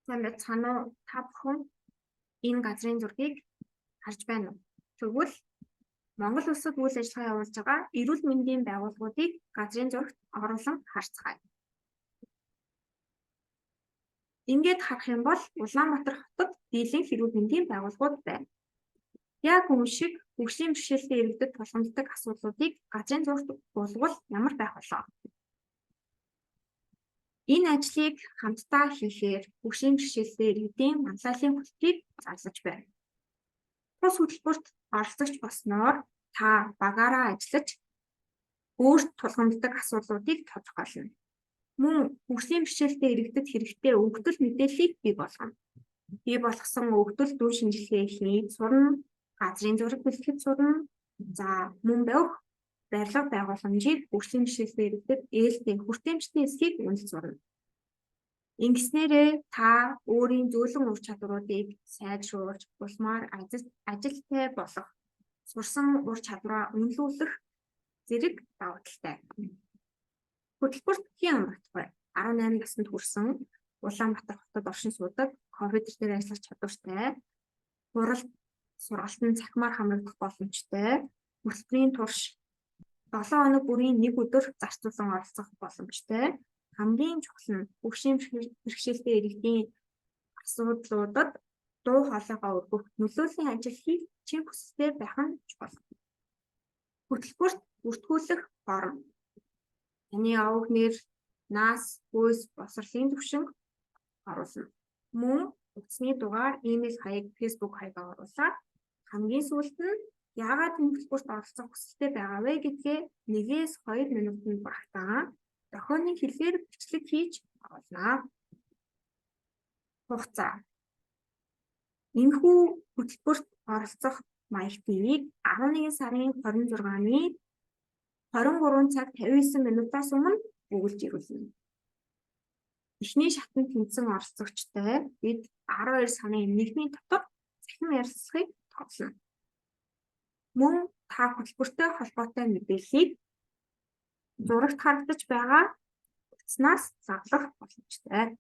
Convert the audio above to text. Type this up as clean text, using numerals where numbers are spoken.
За мэцхан уу та бүхэн энэ газрын зургийг харж байна уу? Тэгвэл Монгол улсад үйл ажиллагаа явуулж байгаа эрүүл мэндийн байгууллагуудыг газрын зурагт оруулан харцгаая. Ингээд харах юм бол Улаанбаатар хотод дийлэнх эрүүл мэндийн байгууллагууд байна. Яг үүн шиг хөгжлийн бэрхшээлтэй иргэдэд тулгамддаг асуудлуудыг газрын зурагт буулгавал ямар байх болоо? Энэ ажлыг хамтдаа хийхээр хөгжлийн бэрхшээлтэй иргэдийн манлайлалын хөлтийг зарлаж байна. Тус хөтөлбөрт оролцогч болсноор та багаараа ажиллаж өөрт тулгамддаг асуудлуудыг тодорхойлно. Мөн хөгжлийн бэрхшээлтэй иргэдэд хэрэгтэй өгөгдөл мэдээллийг бий болгоно. Бий болгосон өгөгдөл дүү шинжилгээ хийж сурна, газрын зураг бэлтгэж сурна. За мөн барилга байгууламжийг хөгжлийн бэрхшээлтэй иргэдэд ээлтэй хүртээмжтэй эсхийг үнэлж сурна. Ингэснээрээ та өөрийн зөөлөн ур чадваруудыг сайжруулж, улмаар ажилтай болох, сурсан ур чадвараа үнэлүүлэх зэрэг давуу талтай. Хөтөлбөрт хэн амрагдах вэ? 18 наснд хүрсэн Улаанбаатар хотод оршин суудаг, компьютер дээр ажиллах чадвартай, хуралд сургалтанд цахимаар хамрагдах боломжтой, хөтөлбөрийн турш 7 хоног бүрийн 1 өдөр зарцуулан оролцох боломжтой. Хамгийн чухал нь хөгжлийн бэрхшээлтэй иргэдийн асуудлуудад дуу хоолойгоо өргөх нөлөөллийн ажил хийх чин хүсэлтэй байх нь чухал. Хөтөлбөрт бүртгүүлэх форм. Таны овог нэр, нас, хүйс, боловсролын түвшинг оруулна. Мөн утасны дугаар, имэйл хаяг, фэйсбүүк хаягаа оруулаад хамгийн сүүлд нь яагаад энэ хөтөлбөрт оролцох хүсэлтэй байгаа вэ гэдгээ 1-2 минутанд багтаан дохионы хэлээр бичлэг хийж оруулнаа. Хугацаа. Энэхүү хөтөлбөрт оролцох маягтыг 11 сарын 26-ны 23 цаг 59 минутаас өмнө өгүүлж ирүүлнэ. Эхний шатанд тэнцсэн оролцогчтой бид 12 сарын 1-ний дотор захин ярилцлагыг тооцно. Мөн та хөтөлбөртэй холбоотой мэдээллийг зурагт харагдаж байгаа утаснаас задлах боломжтой.